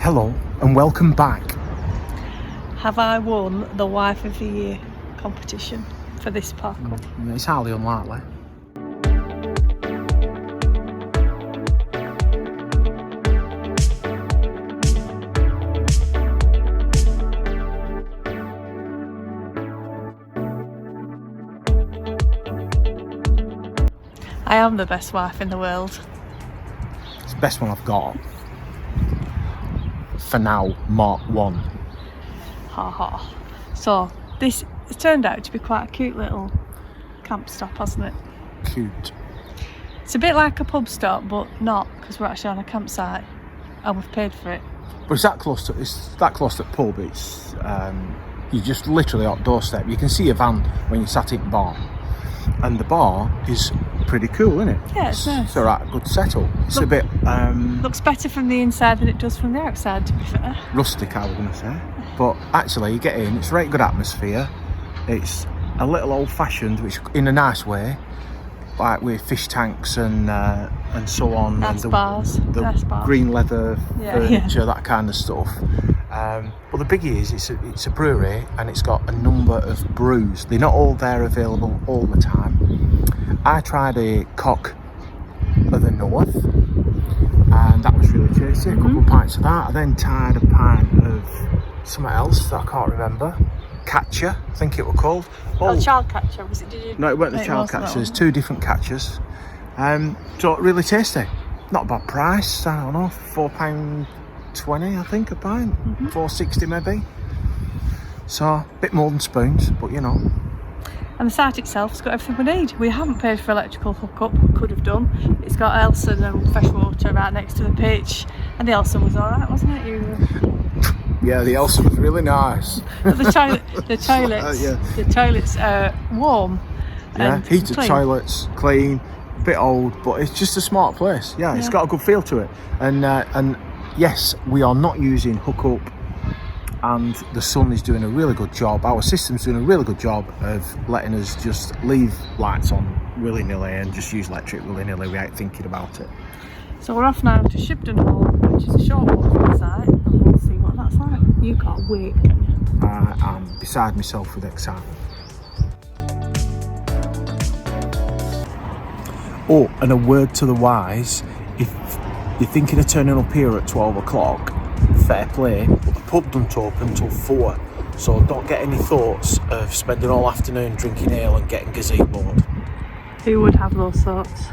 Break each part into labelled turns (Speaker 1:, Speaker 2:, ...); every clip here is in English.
Speaker 1: Hello and welcome back.
Speaker 2: Have I won the Wife of the Year competition for this park up?
Speaker 1: It's highly unlikely.
Speaker 2: I am the best wife in the world.
Speaker 1: It's the best one I've got. For now, Mark 1.
Speaker 2: Ha ha. So this has turned out to be quite a cute little camp stop, hasn't it?
Speaker 1: Cute.
Speaker 2: It's a bit like a pub stop, but not, because we're actually on a campsite and we've paid for it.
Speaker 1: But it's that close to the pub. It's you just literally at doorstep. You can see a van when you're sat in the bar, and the bar is pretty cool, isn't it?
Speaker 2: Yeah, it's nice.
Speaker 1: It's a right good setup. It's a bit
Speaker 2: looks better from the inside than it does from the outside, to be fair.
Speaker 1: rustic, I was going to say. But actually, you get in. It's a very good atmosphere. It's a little old-fashioned, which in a nice way, like with fish tanks and so on.
Speaker 2: Nice
Speaker 1: and
Speaker 2: bars. Nice bars.
Speaker 1: Green leather furniture,
Speaker 2: Yeah.
Speaker 1: that kind of stuff. But the biggie is it's a brewery and it's got a number of brews. They're not all there available all the time. I tried a Cock of the North and that was really tasty. A couple of pints of that. I then tried a pint of something else that I can't remember. Catcher, I think it was called.
Speaker 2: Oh, child catcher, was it? Did you?
Speaker 1: No, it weren't the child
Speaker 2: wasn't
Speaker 1: catcher.
Speaker 2: that
Speaker 1: There's
Speaker 2: one.
Speaker 1: two different catchers. So really tasty. Not a bad price. I don't know, £4.20 I think a pint. £4.60 maybe. So a bit more than spoons, but you know.
Speaker 2: And the site itself has got everything we need. We haven't paid for electrical hookup, could have done. It's got Elson and fresh water right next to the pitch. And the Elson was alright, wasn't it?
Speaker 1: Yeah, the Elsa was really nice.
Speaker 2: But the toilets are warm.
Speaker 1: Yeah,
Speaker 2: and
Speaker 1: heated
Speaker 2: clean.
Speaker 1: toilets, clean, a bit old, but it's just a smart place. Yeah, it's got a good feel to it. And yes, we are not using hookup, and the sun is doing a really good job. Our system's doing a really good job of letting us just leave lights on willy-nilly and just use electric willy-nilly without thinking about it.
Speaker 2: So we're off now to Shibden Hall, which is a short walk from the site, and we'll see what that's like. You can't wait, can you?
Speaker 1: I'm beside myself with excitement. Oh, and a word to the wise, if you're thinking of turning up here at 12 o'clock, fair play, but the pub doesn't open until 4, so don't get any thoughts of spending all afternoon drinking ale and getting gazeboed.
Speaker 2: Who would have those thoughts?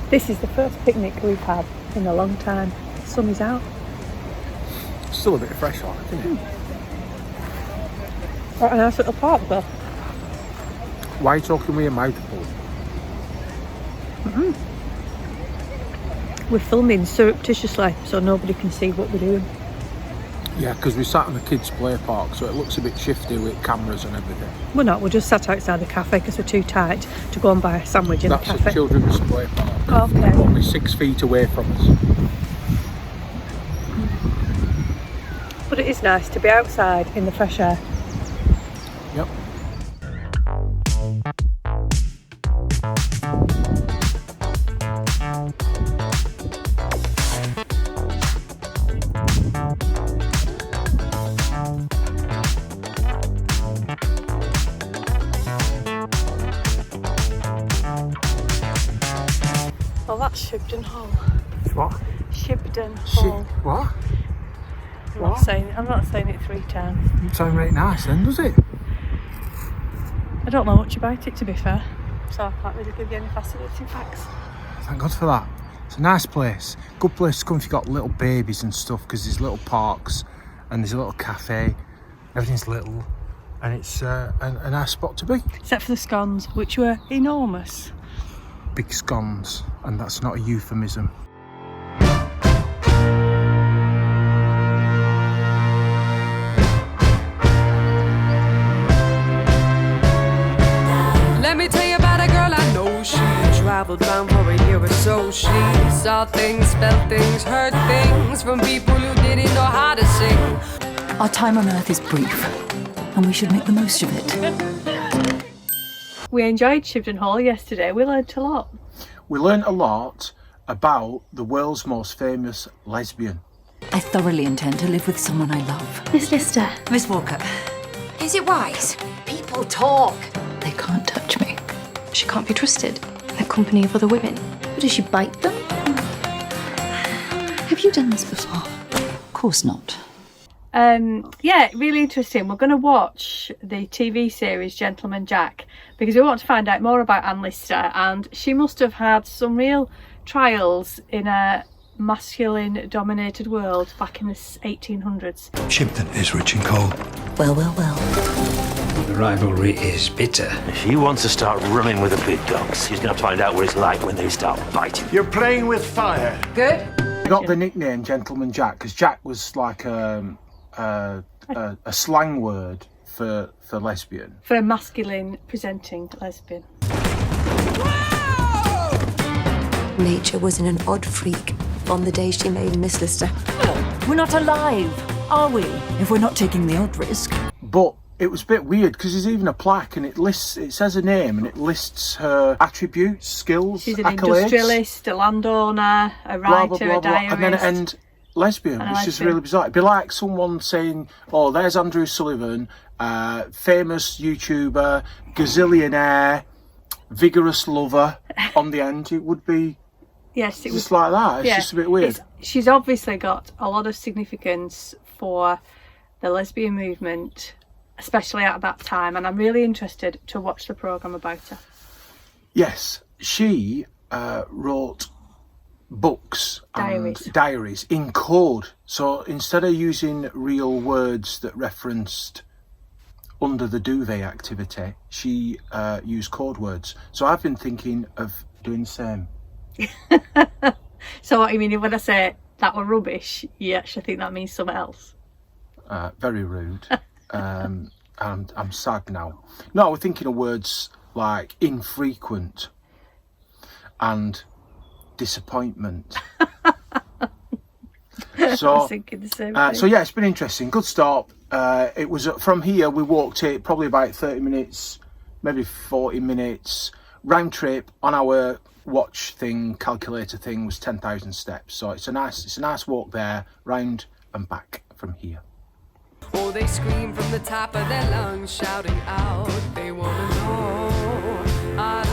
Speaker 2: This is the first picnic we've had in a long time. The sun is out.
Speaker 1: Still a bit of fresh on, isn't it?
Speaker 2: What a nice little park though.
Speaker 1: Why are you talking with your mouth full?
Speaker 2: We're filming surreptitiously so nobody can see what we're doing.
Speaker 1: Yeah, because we sat in the kids' play park, so it looks a bit shifty with cameras and everything.
Speaker 2: We're not, we're just sat outside the cafe because we're too tight to go and buy a sandwich in
Speaker 1: That's
Speaker 2: the
Speaker 1: a
Speaker 2: cafe.
Speaker 1: children's play park.
Speaker 2: Okay.
Speaker 1: Only 6 feet away from us.
Speaker 2: But it is nice to be outside in the fresh air.
Speaker 1: Yep.
Speaker 2: Well, that's Shibden Hall.
Speaker 1: What?
Speaker 2: Shibden Hall.
Speaker 1: What?
Speaker 2: I'm not saying it 3 times.
Speaker 1: Doesn't sound very nice then, does it?
Speaker 2: I don't know much about it, to be fair, so I can't really give you any fascinating facts.
Speaker 1: Thank God for that. It's a nice place. Good place to come if you've got little babies and stuff, because there's little parks and there's a little cafe. Everything's little and it's a nice spot to be.
Speaker 2: Except for the scones, which were enormous.
Speaker 1: Big scones, and that's not a euphemism.
Speaker 3: travelled round for a year or so. She saw things, felt things, heard things from people who didn't know how to sing.
Speaker 4: Our time on Earth is brief, and we should make the most of it.
Speaker 2: We enjoyed Shibden Hall yesterday. We learnt a lot.
Speaker 1: We learnt a lot about the world's most famous lesbian.
Speaker 4: I thoroughly intend to live with someone I love.
Speaker 2: Miss Lister.
Speaker 4: Miss Walker.
Speaker 5: Is it wise? People talk.
Speaker 4: They can't touch me.
Speaker 6: She can't be trusted in the company of other women.
Speaker 5: But does she bite them?
Speaker 4: Have you done this before? Of course not.
Speaker 2: Yeah, really interesting. We're going to watch the TV series Gentleman Jack because we want to find out more about Anne Lister, and she must have had some real trials in a masculine dominated world back in the 1800s.
Speaker 7: Shibden is rich in coal.
Speaker 4: Well, well, well.
Speaker 8: The rivalry is bitter.
Speaker 9: If she wants to start running with the big dogs, she's going to find out what it's like when they start biting.
Speaker 7: You're playing with fire.
Speaker 5: Good.
Speaker 1: We got the nickname Gentleman Jack because Jack was like a slang word for lesbian.
Speaker 2: For a masculine presenting lesbian.
Speaker 5: Nature was in an odd freak on the day she made Miss Lister.
Speaker 4: We're not alive, are we? If we're not taking the odd risk.
Speaker 1: But it was a bit weird because there's even a plaque and it says her name and it lists her attributes, skills,
Speaker 2: She's an
Speaker 1: accolades,
Speaker 2: industrialist, a landowner, a writer,
Speaker 1: blah, blah, blah,
Speaker 2: a
Speaker 1: blah.
Speaker 2: diarist.
Speaker 1: And then it end lesbian, which is really bizarre. It'd be like someone saying, oh, there's Andrew Sullivan, famous YouTuber, gazillionaire, vigorous lover on the end. It would be
Speaker 2: yes, it
Speaker 1: just
Speaker 2: was
Speaker 1: like that. It's just a bit weird.
Speaker 2: She's obviously got a lot of significance for the lesbian movement, especially at that time, and I'm really interested to watch the programme about her.
Speaker 1: Yes, she wrote books and diaries in code. So instead of using real words that referenced under the duvet activity, she used code words. So I've been thinking of doing the same.
Speaker 2: So what you mean when I say that were rubbish, you actually think that means something else?
Speaker 1: Very rude. I'm sad now. No, we're thinking of words like infrequent and disappointment. So,
Speaker 2: I was thinking the same thing.
Speaker 1: so yeah, it's been interesting. Good start. It was from here. We walked it probably about 30 minutes, maybe 40 minutes. Round trip on our watch thing, calculator thing, was 10,000 steps. So it's a nice walk there, round and back from here.
Speaker 3: Oh, they scream from the top of their lungs, shouting out, they want to know I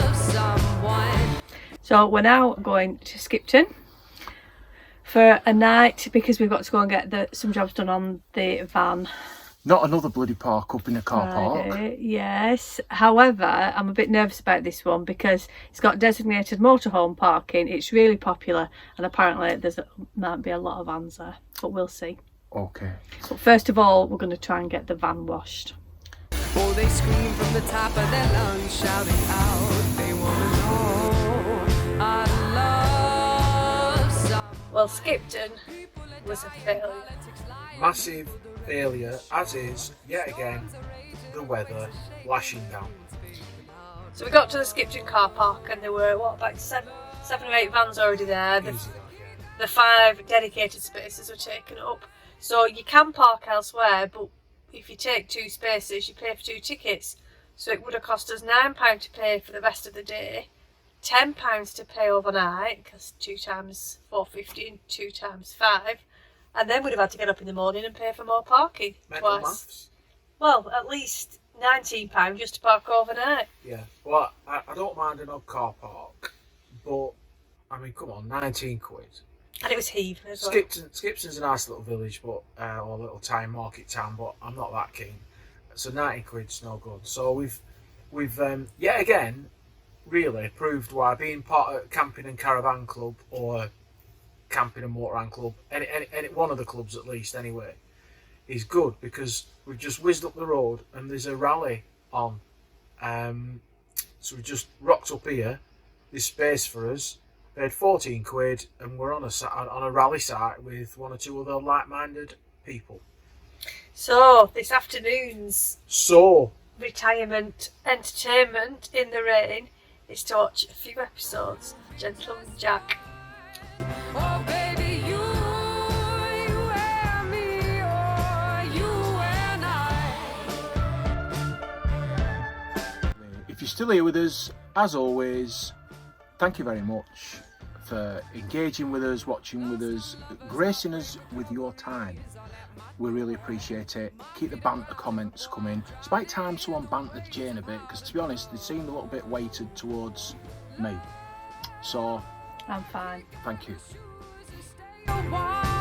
Speaker 3: love someone.
Speaker 2: So we're now going to Skipton for a night because we've got to go and get some jobs done on the van.
Speaker 1: Not another bloody park up in a car park.
Speaker 2: Yes. However, I'm a bit nervous about this one because it's got designated motorhome parking. It's really popular and apparently might be a lot of vans there, but we'll see.
Speaker 1: Okay.
Speaker 2: But first of all, we're going to try and get the van washed.
Speaker 3: Oh, they scream from the top of their lungs, shouting out, they want to know I love someone.
Speaker 2: Well, Skipton was a failure.
Speaker 1: Massive failure, as is, yet again, the weather lashing down.
Speaker 2: So we got to the Skipton car park and there were, about seven or eight vans already there. The 5 dedicated spaces were taken up. So you can park elsewhere, but if you take 2 spaces, you pay for 2 tickets. So it would have cost us £9 to pay for the rest of the day, £10 to pay overnight, because 2 times £4.50 and 2 times 5. And then we'd have had to get up in the morning and pay for more parking twice.
Speaker 1: Maths.
Speaker 2: Well, at least £19 just to park overnight.
Speaker 1: Yeah, well, I don't mind an odd car park, but, I mean, come on, 19 quid.
Speaker 2: And it was heaving as well.
Speaker 1: Skipton's a nice little village, but or a little town, market town, but I'm not that keen. So 90 quid's no good. So we've yet again really proved why being part of camping and caravan club or camping and motorhome club, any one of the clubs at least anyway, is good because we've just whizzed up the road and there's a rally on. So we just rocked up here. There's space for us. Paid 14 quid and we're on a rally site with 1 or 2 other like-minded people.
Speaker 2: So this afternoon's retirement entertainment in the rain is to watch a few episodes of Gentleman Jack.
Speaker 3: Oh, baby, you and me, or you and I.
Speaker 1: If you're still here with us, as always, thank you very much for engaging with us, watching with us, gracing us with your time. We really appreciate it. Keep the banter comments coming. It's about time someone bantered Jane a bit, because to be honest, they seemed a little bit weighted towards me. So,
Speaker 2: I'm fine.
Speaker 1: thank you.
Speaker 3: Why?